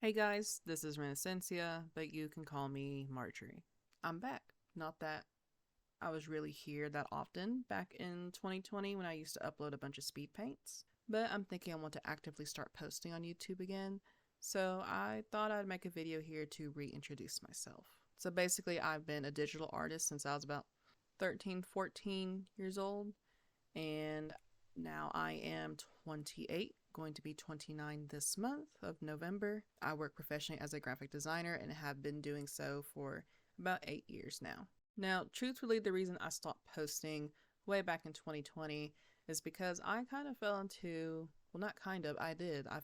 Hey guys, this is Renacencia, but you can call me Marjorie. I'm back. Not that I was really here that often back in 2020 when I used to upload a bunch of speed paints, but I'm thinking I want to actively start posting on YouTube again, so I thought I'd make a video here to reintroduce myself. So basically, I've been a digital artist since I was about 13, 14 years old, and now I am 28, going to be 29 this month of November. I work professionally as a graphic designer and have been doing so for about 8 years now. Now, truthfully, the reason I stopped posting way back in 2020 is because I kind of fell into, well, not kind of, I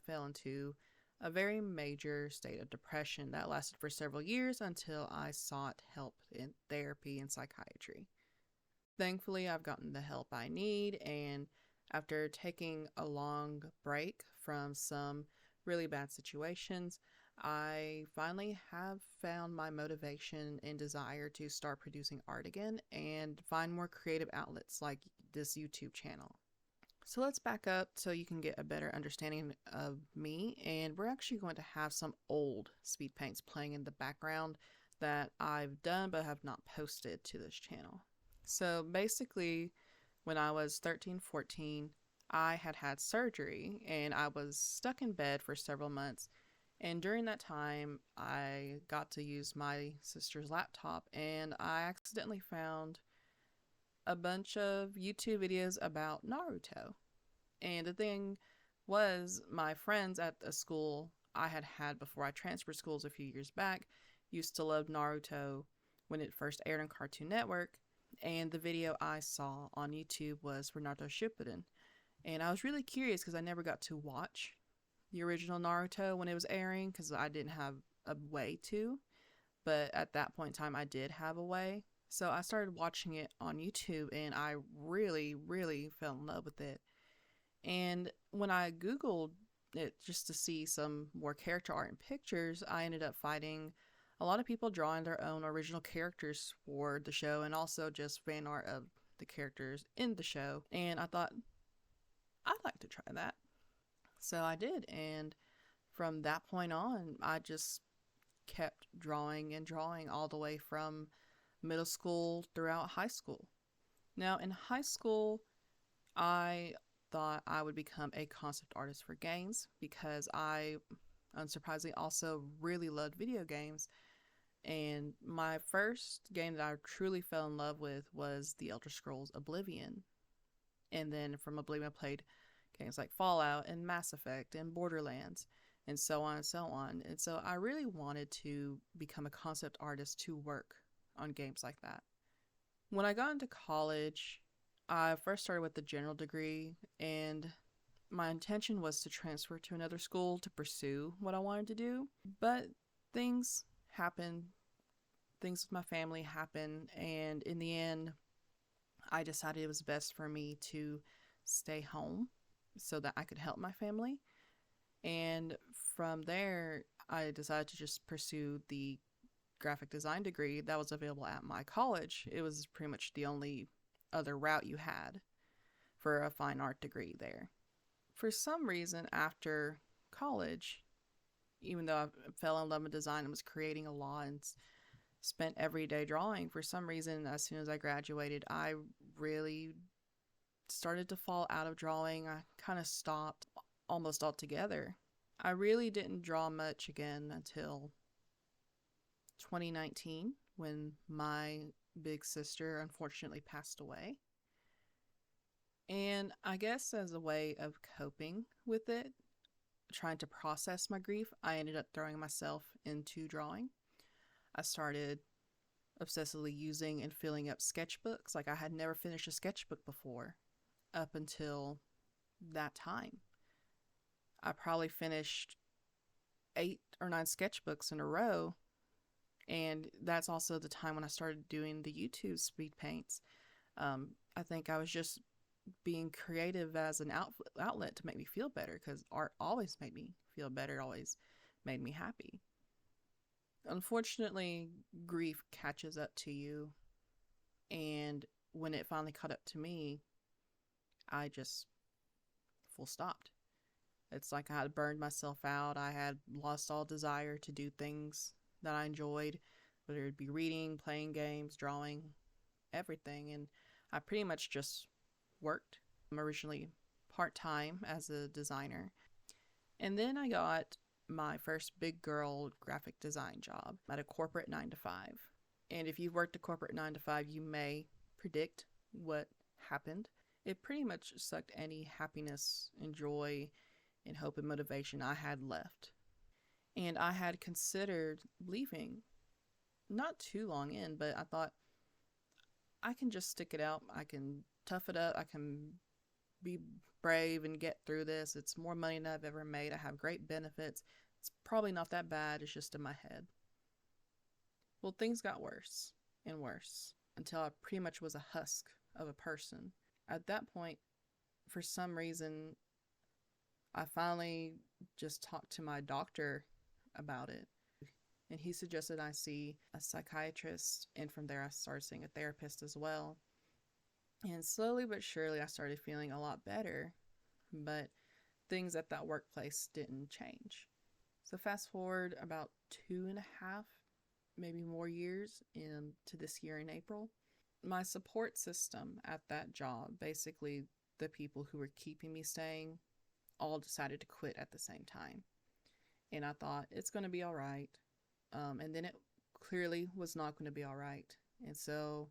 fell into a very major state of depression that lasted for several years until I sought help in therapy and psychiatry. Thankfully, I've gotten the help I need, and after taking a long break from some really bad situations, I finally have found my motivation and desire to start producing art again and find more creative outlets like this YouTube channel. So let's back up so you can get a better understanding of me, and we're actually going to have some old speed paints playing in the background that I've done but have not posted to this channel. So basically, when I was 13, 14, I had had surgery and I was stuck in bed for several months. And during that time, I got to use my sister's laptop and I accidentally found a bunch of YouTube videos about Naruto. And the thing was, my friends at the school I had had before I transferred schools a few years back used to love Naruto when it first aired on Cartoon Network, and the video I saw on YouTube was for Naruto Shippuden. And I was really curious because I never got to watch the original Naruto when it was airing because I didn't have a way to. But at that point in time, I did have a way. So I started watching it on YouTube and I really, really fell in love with it. And when I Googled it just to see some more character art and pictures, I ended up finding a lot of people drawing their own original characters for the show and also just fan art of the characters in the show. And I thought, I'd like to try that. So I did. And from that point on, I just kept drawing and drawing all the way from middle school throughout high school. Now, in high school, I thought I would become a concept artist for games because I, unsurprisingly, also really loved video games. And my first game that I truly fell in love with was The Elder Scrolls Oblivion. And then from Oblivion, I played games like Fallout and Mass Effect and Borderlands and so on and so on. And so I really wanted to become a concept artist to work on games like that. When I got into college, I first started with the general degree, and my intention was to transfer to another school to pursue what I wanted to do. But things happened, things with my family happened, and in the end, I decided it was best for me to stay home so that I could help my family. And from there, I decided to just pursue the graphic design degree that was available at my college. It was pretty much the only other route you had for a fine art degree there. For some reason, after college, even though I fell in love with design and was creating a lot and spent every day drawing, for some reason, as soon as I graduated, I really started to fall out of drawing. I kind of stopped almost altogether. I really didn't draw much again until 2019 when my big sister unfortunately passed away. And I guess as a way of coping with it, trying to process my grief, I ended up throwing myself into drawing. I started obsessively using and filling up sketchbooks. Like I had never finished a sketchbook before up until that time. I probably finished 8 or 9 sketchbooks in a row. And that's also the time when I started doing the YouTube speed paints. I think I was just being creative as an outlet to make me feel better because art always made me feel better, always made me happy. Unfortunately, grief catches up to you, and when it finally caught up to me, I just full stopped. It's like I had burned myself out. I had lost all desire to do things that I enjoyed, whether it be reading, playing games, drawing, everything. And I pretty much just worked. I'm originally part time as a designer. And then I got my first big girl graphic design job at a corporate 9 to 5. And if you've worked a corporate 9 to 5, you may predict what happened. It pretty much sucked any happiness and joy and hope and motivation I had left. And I had considered leaving not too long in, but I thought I can just stick it out. I can tough it up. I can be brave and get through this. It's more money than I've ever made. I have great benefits. It's probably not that bad. It's just in my head. Well, things got worse and worse until I pretty much was a husk of a person. At that point, for some reason, I finally just talked to my doctor about it. And he suggested I see a psychiatrist, and from there I started seeing a therapist as well. And slowly but surely I started feeling a lot better, but things at that workplace didn't change. So fast forward about 2.5, maybe more years into this year in April. My support system at that job, basically the people who were keeping me staying, all decided to quit at the same time. And I thought, it's going to be all right. And then it clearly was not going to be all right. And so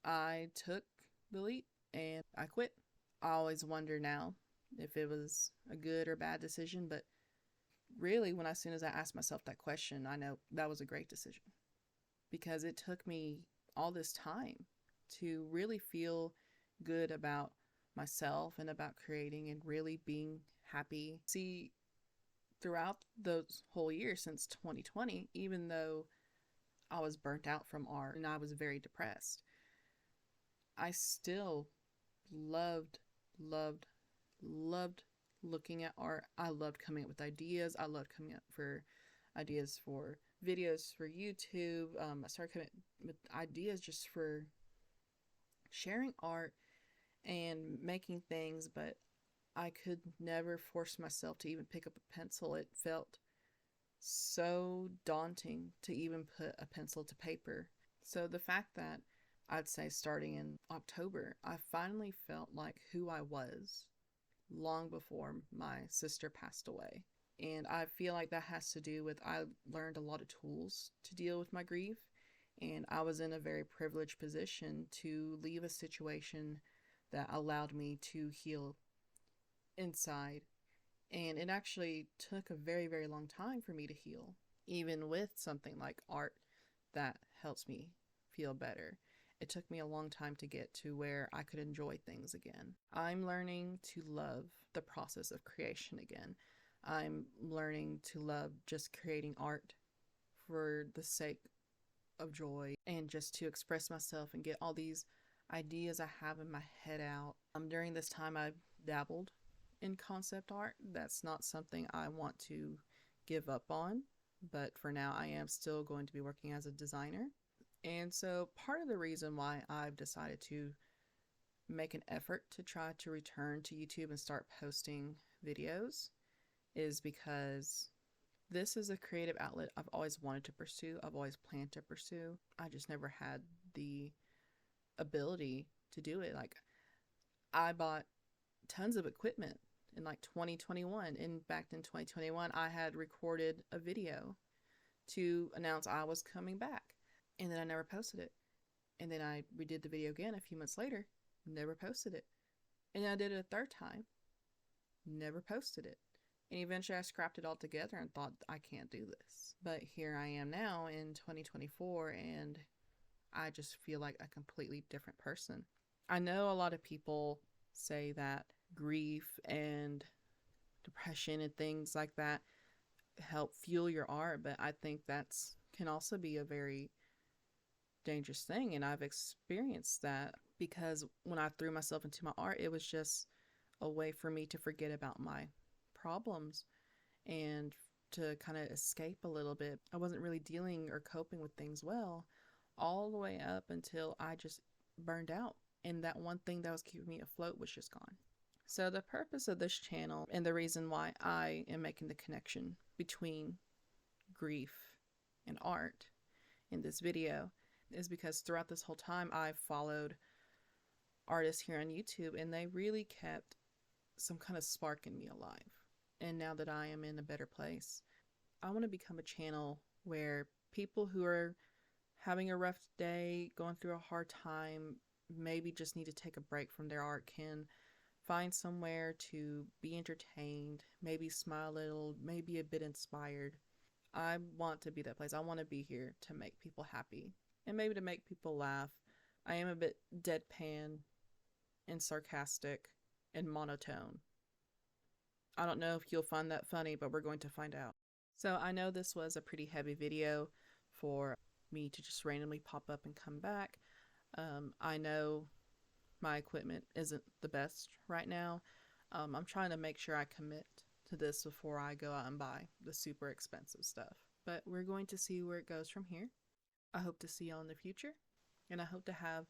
I took the leap and I quit. I always wonder now if it was a good or bad decision, but really, as soon as I asked myself that question, I know that was a great decision, because it took me all this time to really feel good about myself and about creating and really being happy. See, throughout those whole year since 2020, even though I was burnt out from art and I was very depressed, I still loved looking at art. I loved coming up with ideas. I loved coming up for ideas for videos for YouTube. I started coming up with ideas just for sharing art and making things, but I could never force myself to even pick up a pencil. It felt so daunting to even put a pencil to paper. So the fact that I'd say starting in October, I finally felt like who I was long before my sister passed away. And I feel like that has to do with I learned a lot of tools to deal with my grief. And I was in a very privileged position to leave a situation that allowed me to heal inside. And it actually took a very, very long time for me to heal, even with something like art that helps me feel better. It took me a long time to get to where I could enjoy things again. I'm learning to love the process of creation again. I'm learning to love just creating art for the sake of joy and just to express myself and get all these ideas I have in my head out. During this time, I've dabbled in concept art. That's not something I want to give up on, but for now I am still going to be working as a designer. And so part of the reason why I've decided to make an effort to try to return to YouTube and start posting videos is because this is a creative outlet I've always wanted to pursue. I've always planned to pursue. I just never had the ability to do it. Like, I bought tons of equipment in like 2021. And back in 2021, I had recorded a video to announce I was coming back. And then I never posted it. And then I redid the video again a few months later, never posted it. And then I did it a third time, never posted it. And eventually I scrapped it all together and thought, I can't do this. But here I am now in 2024, and I just feel like a completely different person. I know a lot of people say that grief and depression and things like that help fuel your art, but I think that's can also be a very dangerous thing. And I've experienced that because when I threw myself into my art, it was just a way for me to forget about my problems and to kind of escape a little bit. I wasn't really dealing or coping with things well all the way up until I just burned out, and that one thing that was keeping me afloat was just gone. So, the purpose of this channel and the reason why I am making the connection between grief and art in this video is because throughout this whole time I've followed artists here on YouTube, and they really kept some kind of spark in me alive. And now that I am in a better place, I want to become a channel where people who are having a rough day, going through a hard time, maybe just need to take a break from their art, can find somewhere to be entertained, maybe smile a little, maybe a bit inspired. I want to be that place. I want to be here to make people happy and maybe to make people laugh. I am a bit deadpan and sarcastic and monotone. I don't know if you'll find that funny, but we're going to find out. So I know this was a pretty heavy video for me to just randomly pop up and come back. I know my equipment isn't the best right now. I'm trying to make sure I commit to this before I go out and buy the super expensive stuff. But we're going to see where it goes from here. I hope to see y'all in the future, and I hope to have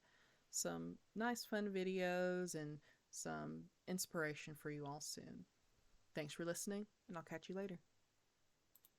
some nice fun videos and some inspiration for you all soon. Thanks for listening, and I'll catch you later.